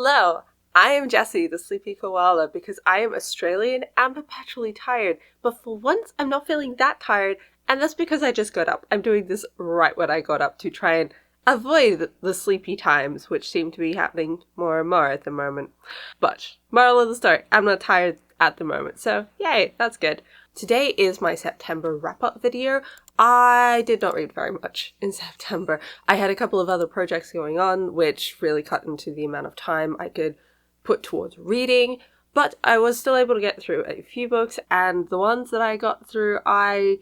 Hello, I am Jessie, the sleepy koala, because I am Australian and perpetually tired, but for once I'm not feeling that tired, and that's because I just got up. I'm doing this right when I got up to try and avoid the sleepy times, which seem to be happening more and more at the moment. But, moral of the story, I'm not tired at the moment, so yay, that's good. Today is my September wrap-up video. I did not read very much in September. I had a couple of other projects going on, which really cut into the amount of time I could put towards reading, but I was still able to get through a few books, and the ones that I got through I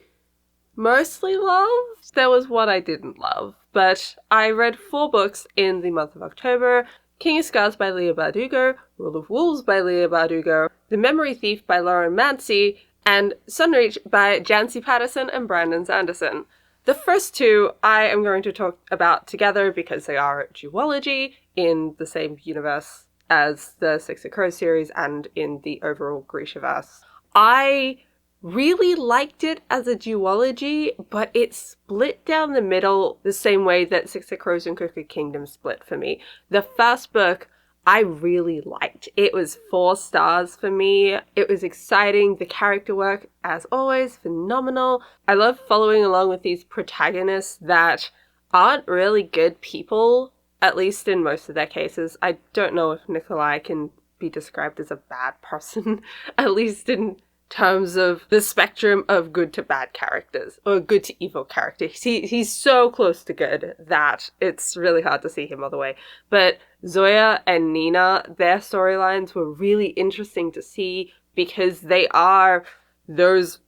mostly loved. There was one I didn't love, but I read 4 books in the month of October. King of Scars by Leigh Bardugo, Rule of Wolves by Leigh Bardugo, The Memory Thief by laruenmansy, and Sunreach by Janci Patterson and Brandon Sanderson. The first 2 I am going to talk about together because they are duology in the same universe as the Six of Crows series and in the overall Grishaverse. I really liked it as a duology, but it split down the middle the same way that Six of Crows and Crooked Kingdom split for me. The first book I really liked. It was 4 stars for me. It was exciting. The character work, as always, phenomenal. I love following along with these protagonists that aren't really good people, at least in most of their cases. I don't know if Nikolai can be described as a bad person, at least in terms of the spectrum of good to bad characters, or good to evil characters. He's so close to good that it's really hard to see him all the way. But Zoya and Nina, their storylines were really interesting to see because they are those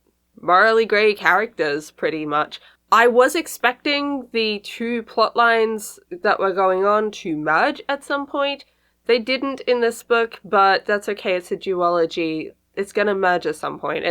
morally grey characters, pretty much. I was expecting the 2 plot lines that were going on to merge at some point. They didn't in this book, but that's okay, it's a duology. It's gonna merge at some point.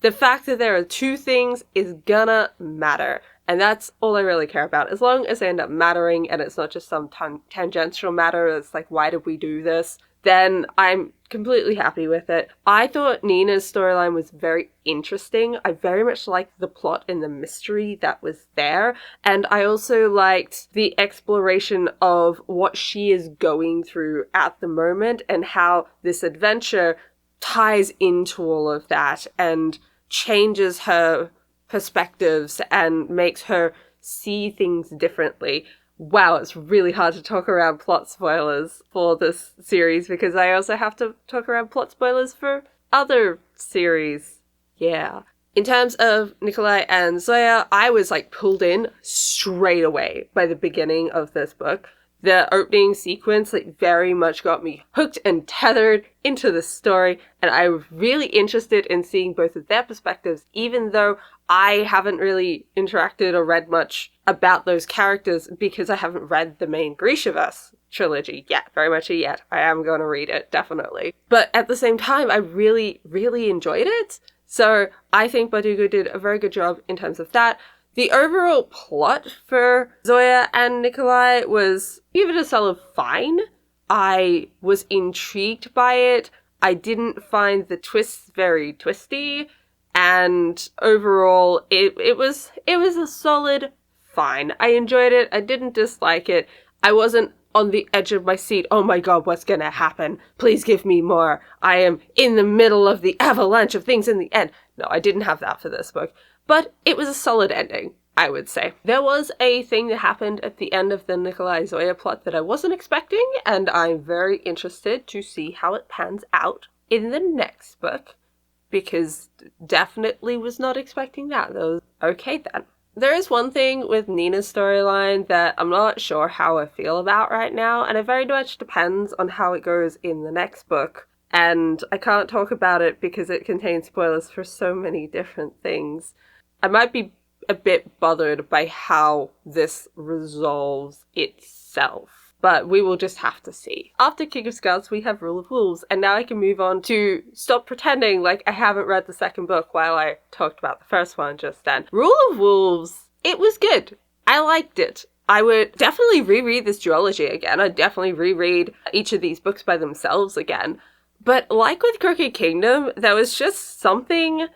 The fact that there are 2 things is gonna matter. And that's all I really care about. As long as they end up mattering and it's not just some tangential matter that's like, why did we do this? Then I'm completely happy with it. I thought Nina's storyline was very interesting. I very much liked the plot and the mystery that was there. And I also liked the exploration of what she is going through at the moment and how this adventure ties into all of that and changes her perspectives and makes her see things differently. Wow, it's really hard to talk around plot spoilers for this series because I also have to talk around plot spoilers for other series. Yeah. In terms of Nikolai and Zoya, I was pulled in straight away by the beginning of this book. The opening sequence very much got me hooked and tethered into the story, and I was really interested in seeing both of their perspectives, even though I haven't really interacted or read much about those characters because I haven't read the main Grishaverse trilogy yet, very much a yet. I am going to read it, definitely. But at the same time, I really, really enjoyed it. So I think Bardugo did a very good job in terms of that. The overall plot for Zoya and Nikolai was, give it a solid fine. I was intrigued by it. I didn't find the twists very twisty. And overall, it was a solid fine. I enjoyed it. I didn't dislike it. I wasn't on the edge of my seat. Oh my god, what's gonna happen? Please give me more. I am in the middle of the avalanche of things in the end. No, I didn't have that for this book. But it was a solid ending, I would say. There was a thing that happened at the end of the Nikolai Zoya plot that I wasn't expecting, and I'm very interested to see how it pans out in the next book, because definitely was not expecting that. Okay then. There is one thing with Nina's storyline that I'm not sure how I feel about right now, and it very much depends on how it goes in the next book. And I can't talk about it because it contains spoilers for so many different things. I might be a bit bothered by how this resolves itself, but we will just have to see. After King of Scars, we have Rule of Wolves, and now I can move on to stop pretending like I haven't read the second book while I talked about the first one just then. Rule of Wolves, it was good. I liked it. I would definitely reread this duology again. I'd definitely reread each of these books by themselves again. But like with Crooked Kingdom, there was just something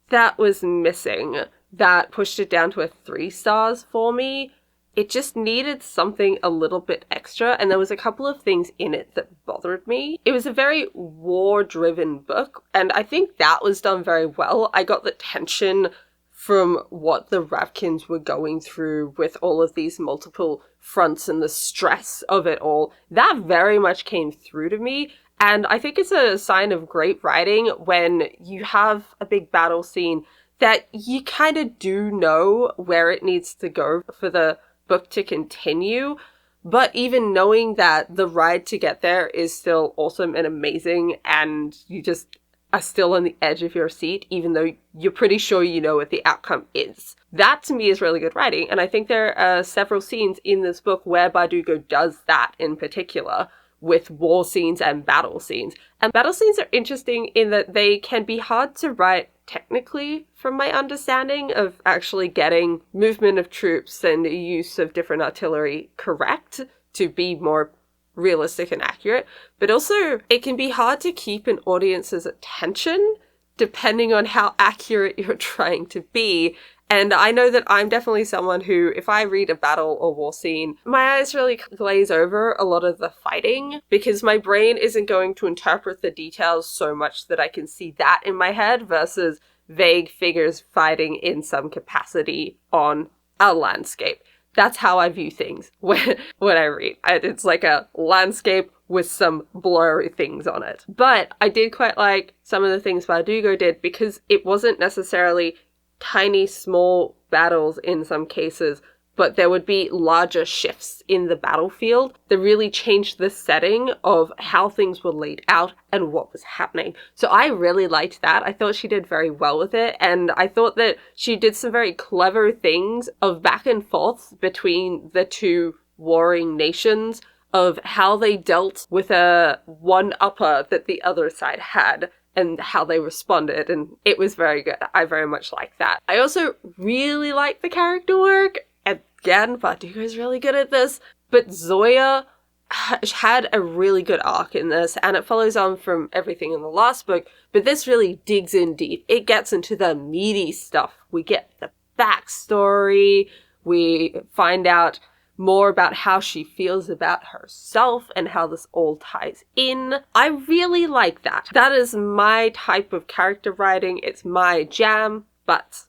that was missing that pushed it down to a 3 stars for me. it just needed something a little bit extra, and there was a couple of things in it that bothered me. It was a very war-driven book, and I think that was done very well. I got the tension from what the Ravkins were going through with all of these multiple fronts and the stress of it all. That very much came through to me, and I think it's a sign of great writing when you have a big battle scene that you kind of do know where it needs to go for the book to continue, but even knowing that the ride to get there is still awesome and amazing, and you just are still on the edge of your seat, even though you're pretty sure you know what the outcome is. That, to me, is really good writing, and I think there are several scenes in this book where Bardugo does that in particular, with war scenes and battle scenes. And battle scenes are interesting in that they can be hard to write technically, from my understanding of actually getting movement of troops and use of different artillery correct to be more realistic and accurate. But also, it can be hard to keep an audience's attention depending on how accurate you're trying to be. And I know that I'm definitely someone who, if I read a battle or war scene, my eyes really glaze over a lot of the fighting because my brain isn't going to interpret the details so much that I can see that in my head versus vague figures fighting in some capacity on a landscape. That's how I view things when I read. It's like a landscape with some blurry things on it. But I did quite like some of the things Bardugo did because it wasn't necessarily tiny, small battles in some cases, but there would be larger shifts in the battlefield that really changed the setting of how things were laid out and what was happening. So I really liked that. I thought she did very well with it, and I thought that she did some very clever things of back and forth between the two warring nations of how they dealt with a one-upper that the other side had and how they responded, and it was very good. I very much like that. I also really like the character work. Again, Bardugo is really good at this, but Zoya had a really good arc in this, and it follows on from everything in the last book, but this really digs in deep. It gets into the meaty stuff. We get the backstory, we find out more about how she feels about herself and how this all ties in. I really like that. That is my type of character writing. It's my jam, but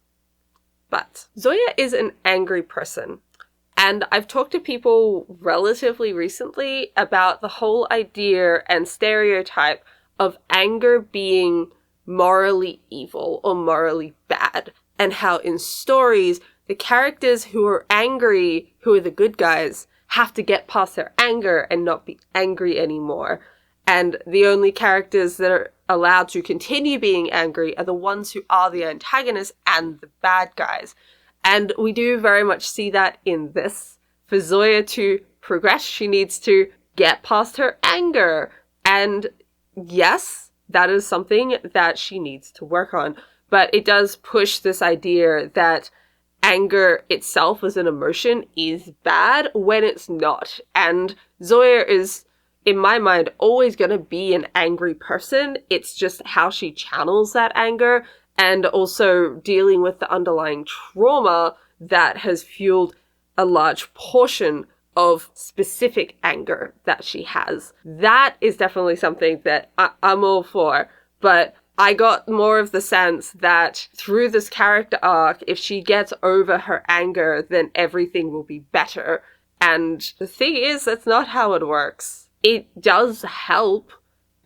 Zoya is an angry person. And I've talked to people relatively recently about the whole idea and stereotype of anger being morally evil or morally bad, and how in stories, the characters who are angry, who are the good guys, have to get past their anger and not be angry anymore. And the only characters that are allowed to continue being angry are the ones who are the antagonists and the bad guys. And we do very much see that in this. For Zoya to progress, she needs to get past her anger. And yes, that is something that she needs to work on. But it does push this idea that anger itself as an emotion is bad when it's not. And Zoya is, in my mind, always going to be an angry person. It's just how she channels that anger and also dealing with the underlying trauma that has fueled a large portion of specific anger that she has. That is definitely something that I'm all for. But I got more of the sense that through this character arc, if she gets over her anger, then everything will be better. And the thing is, that's not how it works. It does help,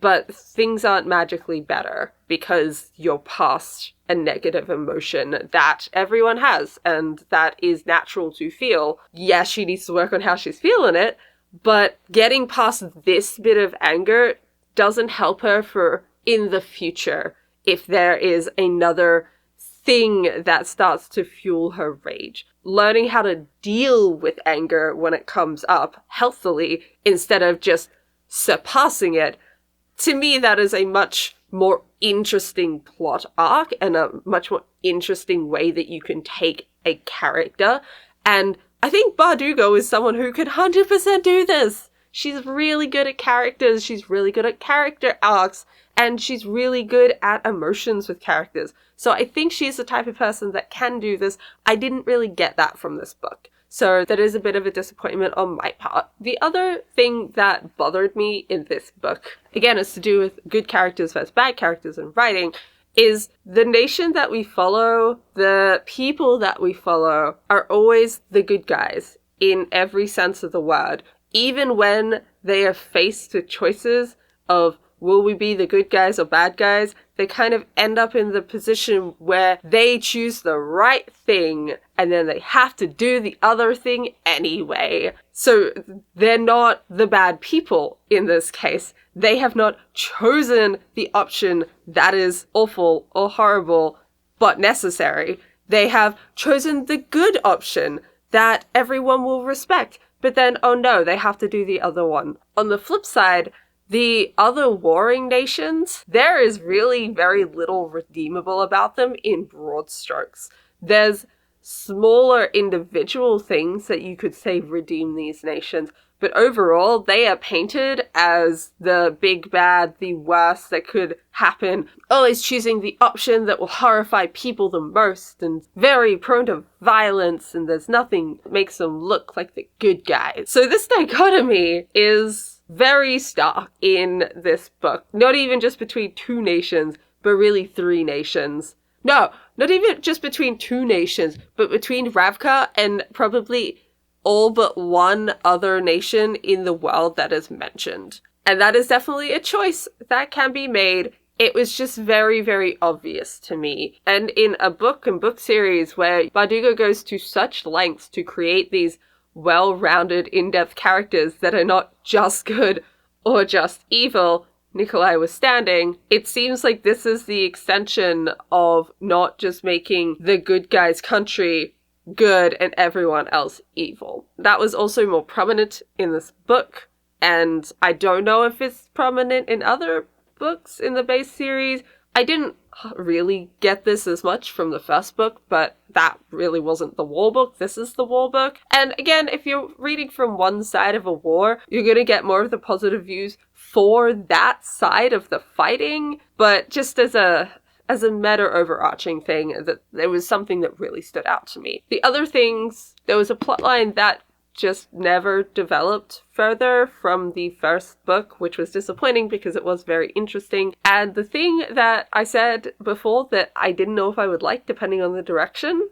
but things aren't magically better because you're past a negative emotion that everyone has and that is natural to feel. Yes, she needs to work on how she's feeling it, but getting past this bit of anger doesn't help her for in the future if there is another thing that starts to fuel her rage. Learning how to deal with anger when it comes up healthily instead of just surpassing it, to me that is a much more interesting plot arc and a much more interesting way that you can take a character. And I think Bardugo is someone who could 100% do this. She's really good at characters, she's really good at character arcs, and she's really good at emotions with characters. So I think she's the type of person that can do this. I didn't really get that from this book. So that is a bit of a disappointment on my part. The other thing that bothered me in this book, again, it's to do with good characters versus bad characters in writing, is the nation that we follow, the people that we follow are always the good guys in every sense of the word. Even when they are faced with choices of will we be the good guys or bad guys, they kind of end up in the position where they choose the right thing and then they have to do the other thing anyway. So they're not the bad people in this case. They have not chosen the option that is awful or horrible but necessary. They have chosen the good option that everyone will respect. But then, oh no, they have to do the other one. On the flip side, the other warring nations, there is really very little redeemable about them in broad strokes. There's smaller individual things that you could say redeem these nations, but overall, they are painted as the big bad, the worst that could happen, always choosing the option that will horrify people the most, and very prone to violence, and there's nothing that makes them look like the good guys. So this dichotomy is very stark in this book. Not even just between two nations, but really three nations. No, not even just between two nations, but between Ravka and probably all but one other nation in the world that is mentioned. And that is definitely a choice that can be made. It was just very, very obvious to me. And in a book and book series where Bardugo goes to such lengths to create these well-rounded, in-depth characters that are not just good or just evil, Nikolai was standing, it seems like this is the extension of not just making the good guy's country good and everyone else evil. That was also more prominent in this book, and I don't know if it's prominent in other books in the base series. I didn't really get this as much from the first book, but that really wasn't the war book. This is the war book. And again, if you're reading from one side of a war, you're going to get more of the positive views for that side of the fighting, but just as a meta overarching thing, that there was something that really stood out to me. The other things, there was a plotline that just never developed further from the first book, which was disappointing because it was very interesting. And the thing that I said before that I didn't know if I would like depending on the direction,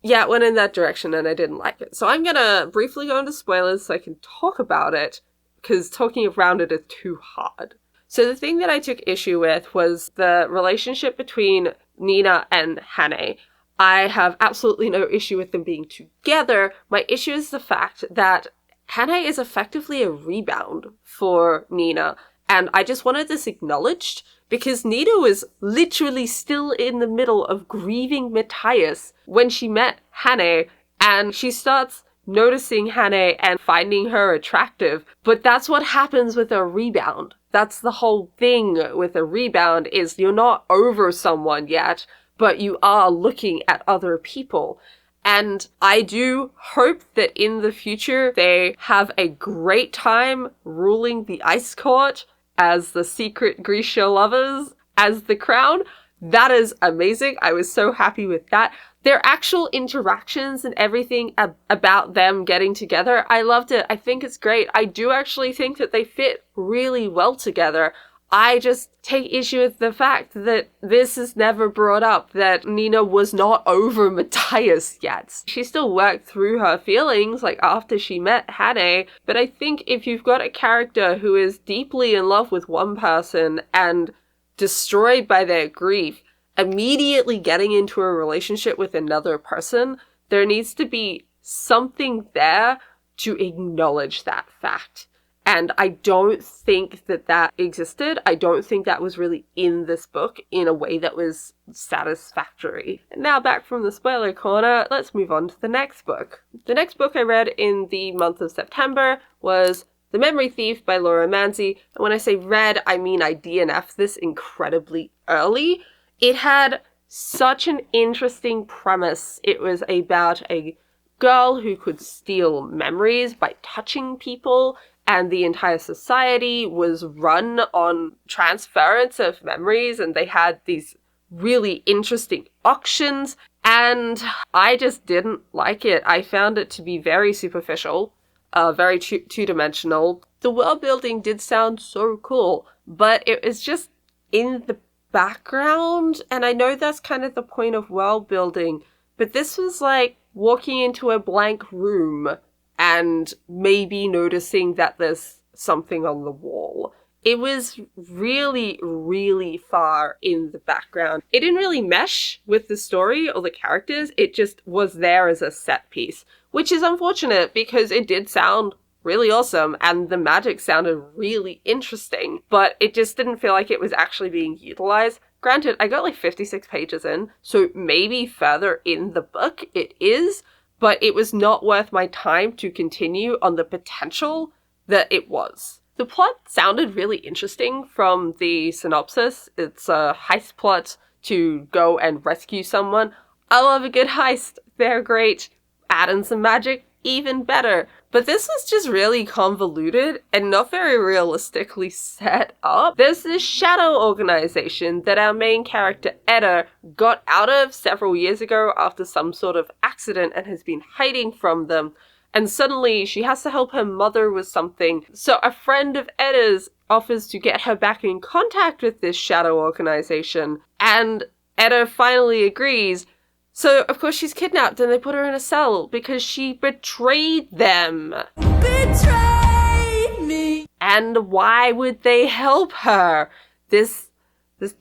yeah, it went in that direction and I didn't like it. So I'm gonna briefly go into spoilers so I can talk about it, because talking around it is too hard. So the thing that I took issue with was the relationship between Nina and Hane. I have absolutely no issue with them being together. My issue is the fact that Hane is effectively a rebound for Nina, and I just wanted this acknowledged because Nina was literally still in the middle of grieving Matthias when she met Hane, and she starts noticing Hane and finding her attractive. But that's what happens with a rebound. That's the whole thing with a rebound, is you're not over someone yet, but you are looking at other people. And I do hope that in the future they have a great time ruling the Ice Court as the secret Grisha lovers, as the crown. That is amazing. I was so happy with that. Their actual interactions and everything about them getting together, I loved it. I think it's great. I do actually think that they fit really well together. I just take issue with the fact that this is never brought up, that Nina was not over Matthias yet. She still worked through her feelings, like after she met Hane, but I think if you've got a character who is deeply in love with one person and destroyed by their grief, immediately getting into a relationship with another person, there needs to be something there to acknowledge that fact. And I don't think that that existed. I don't think that was really in this book in a way that was satisfactory. And now back from the spoiler corner, let's move on to the next book. The next book I read in the month of September was The Memory Thief by laruenmansy. And when I say read, I mean I DNF'd this incredibly early. It had such an interesting premise. It was about a girl who could steal memories by touching people, and the entire society was run on transference of memories, and they had these really interesting auctions, And I just didn't like it. I found it to be very superficial, very two-dimensional. The world building did sound so cool, but it was just in the background. And I know that's kind of the point of world building, but this was like walking into a blank room and maybe noticing that there's something on the wall. It was really, really far in the background. It didn't really mesh with the story or the characters. It just was there as a set piece, which is unfortunate because it did sound really awesome and the magic sounded really interesting, but it just didn't feel like it was actually being utilized. Granted, I got like 56 pages in, so maybe further in the book it is, but it was not worth my time to continue on the potential that it was. The plot sounded really interesting from the synopsis. It's a heist plot to go and rescue someone. I love a good heist. They're great. Add in some magic, even better. But this was just really convoluted and not very realistically set up. There's this shadow organization that our main character, Edda, got out of several years ago after some sort of accident and has been hiding from them. And suddenly she has to help her mother with something. So a friend of Edda's offers to get her back in contact with this shadow organization. And Edda finally agrees. So of course she's kidnapped and they put her in a cell because she betrayed them. Betrayed me! And why would they help her? This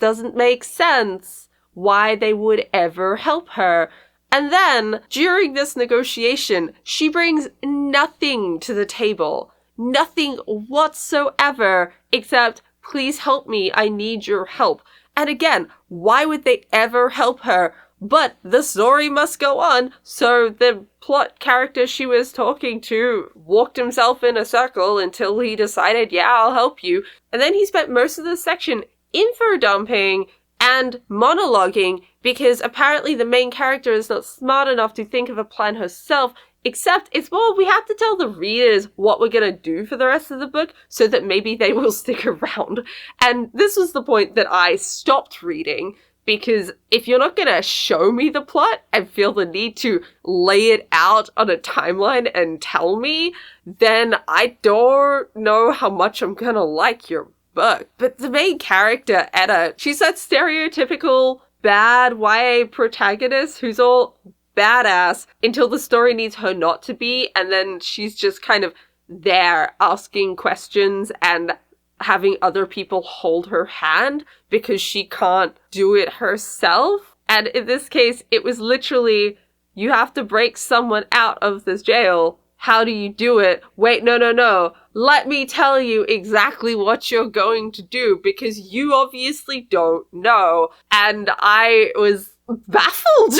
doesn't make sense. Why they would ever help her. And then, during this negotiation, she brings nothing to the table. Nothing whatsoever, except, please help me, I need your help. And again, why would they ever help her? But the story must go on, so the plot character she was talking to walked himself in a circle until he decided, yeah, I'll help you. And then he spent most of the section info dumping and monologuing because apparently the main character is not smart enough to think of a plan herself, except it's more we have to tell the readers what we're going to do for the rest of the book so that maybe they will stick around. And this was the point that I stopped reading, because if you're not going to show me the plot and feel the need to lay it out on a timeline and tell me, then I don't know how much I'm going to like your book. But the main character, Edda, she's that stereotypical bad YA protagonist who's all badass until the story needs her not to be, and then she's just kind of there asking questions and having other people hold her hand because she can't do it herself. And in this case, it was literally, you have to break someone out of this jail. How do you do it? Wait, no. Let me tell you exactly what you're going to do because you obviously don't know. And I was baffled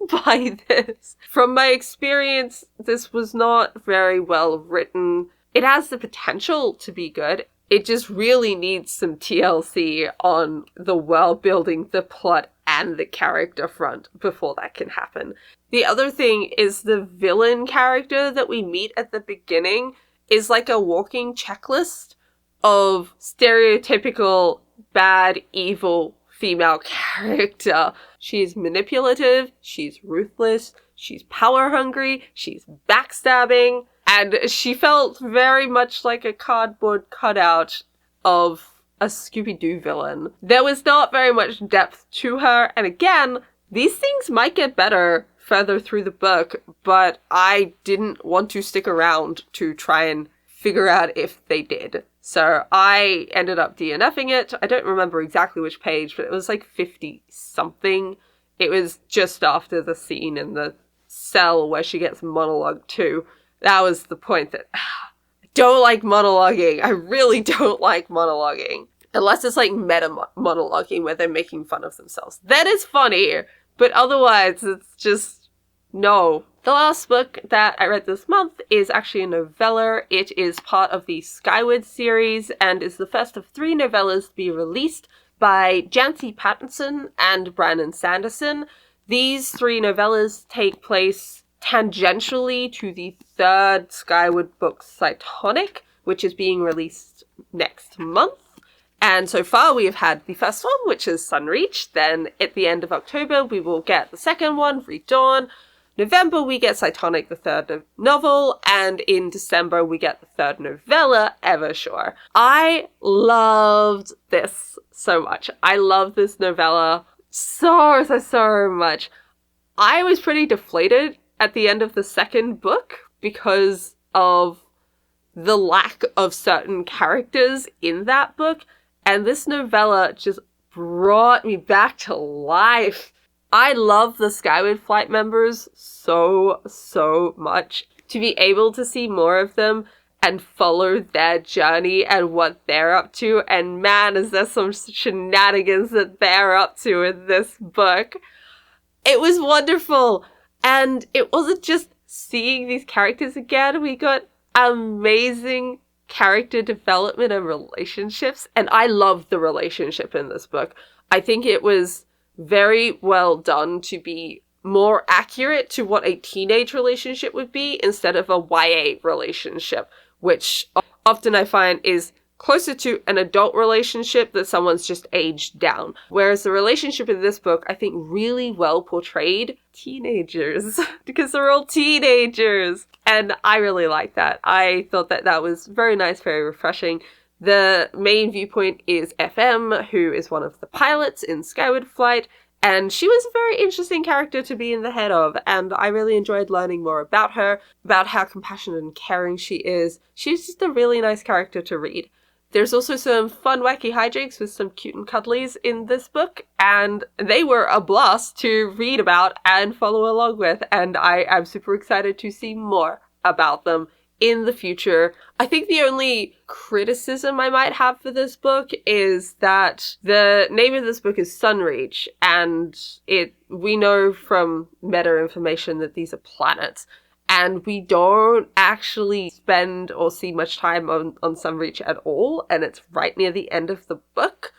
by this. From my experience, this was not very well written. It has the potential to be good. It just really needs some TLC on the world building, the plot, and the character front before that can happen. The other thing is the villain character that we meet at the beginning is like a walking checklist of stereotypical bad, evil female character. She's manipulative, she's ruthless, she's power hungry, she's backstabbing, and she felt very much like a cardboard cutout of a Scooby-Doo villain. There was not very much depth to her, and again, these things might get better further through the book, but I didn't want to stick around to try and figure out if they did. So I ended up DNFing it. I don't remember exactly which page, but it was like 50-something. It was just after the scene in the cell where she gets monologued to. That was the point that I don't like monologuing. I really don't like monologuing. Unless it's like meta monologuing where they're making fun of themselves. That is funny, but otherwise it's just no. The last book that I read this month is actually a novella. It is part of the Skyward series and is the first of 3 novellas to be released by Janci Patterson and Brandon Sanderson. These 3 novellas take place tangentially to the 3rd Skyward book, Cytonic, which is being released next month. And so far we have had the first one, which is Sunreach. Then at the end of October, we will get the second one, Redawn. November, we get Cytonic, the third novel. And in December, we get the third novella, Evershore. I loved this so much. I love this novella so much. I was pretty deflated at the end of the second book because of the lack of certain characters in that book. And this novella just brought me back to life. I love the Skyward Flight members so much. To be able to see more of them and follow their journey and what they're up to. And man, is there some shenanigans that they're up to in this book. It was wonderful. And it wasn't just seeing these characters again. We got amazing character development and relationships. And I loved the relationship in this book. I think it was very well done to be more accurate to what a teenage relationship would be instead of a YA relationship, which often I find is closer to an adult relationship that someone's just aged down. Whereas the relationship in this book, I think, really well portrayed teenagers because they're all teenagers. And I really like that. I thought that that was very nice, very refreshing. The main viewpoint is FM, who is one of the pilots in Skyward Flight. And she was a very interesting character to be in the head of, and I really enjoyed learning more about her, about how compassionate and caring she is. She's just a really nice character to read. There's also some fun, wacky hijinks with some cute and cuddlies in this book, and they were a blast to read about and follow along with, and I am super excited to see more about them in the future. I think the only criticism I might have for this book is that the name of this book is Sunreach, and we know from meta information that these are planets, and we don't actually spend or see much time on Sunreach at all, and it's right near the end of the book,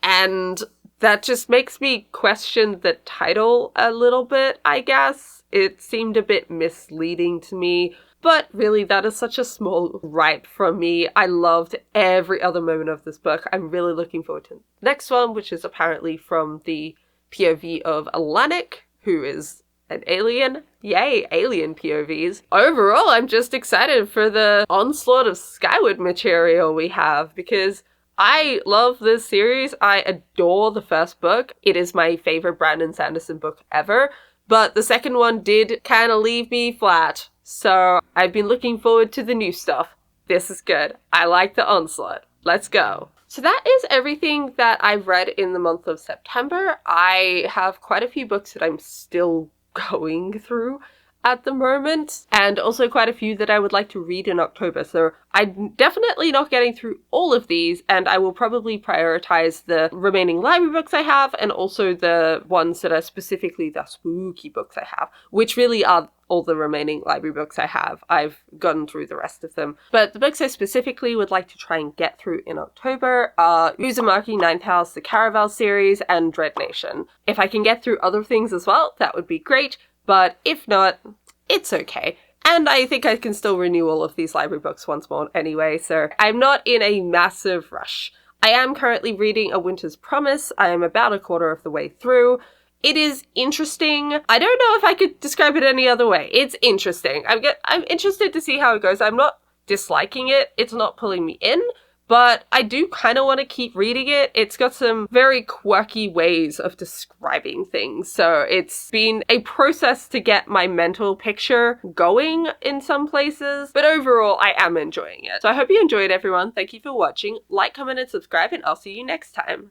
and that just makes me question the title a little bit, I guess. It seemed a bit misleading to me. But really, that is such a small gripe from me. I loved every other moment of this book. I'm really looking forward to the next one, which is apparently from the POV of Atlantic, who is an alien. Yay, alien POVs. Overall, I'm just excited for the onslaught of Skyward material we have, because I love this series. I adore the first book. It is my favorite Brandon Sanderson book ever. But the second one did kind of leave me flat. So I've been looking forward to the new stuff. This is good. I like the onslaught. Let's go. So that is everything that I've read in the month of September. I have quite a few books that I'm still going through at the moment, and also quite a few that I would like to read in October. So I'm definitely not getting through all of these, and I will probably prioritize the remaining library books I have, and also the ones that are specifically the spooky books I have, which really are all the remaining library books I have. I've gotten through the rest of them. But the books I specifically would like to try and get through in October are Uzumaki, Ninth House, the Caraval series, and Dread Nation. If I can get through other things as well, that would be great. But if not, it's okay. And I think I can still renew all of these library books once more anyway, so I'm not in a massive rush. I am currently reading A Winter's Promise. I am about a quarter of the way through. It is interesting. I don't know if I could describe it any other way. It's interesting. I'm interested to see how it goes. I'm not disliking it. It's not pulling me in. But I do kind of want to keep reading it. It's got some very quirky ways of describing things. So it's been a process to get my mental picture going in some places. But overall, I am enjoying it. So I hope you enjoyed, everyone. Thank you for watching. Like, comment, and subscribe, and I'll see you next time.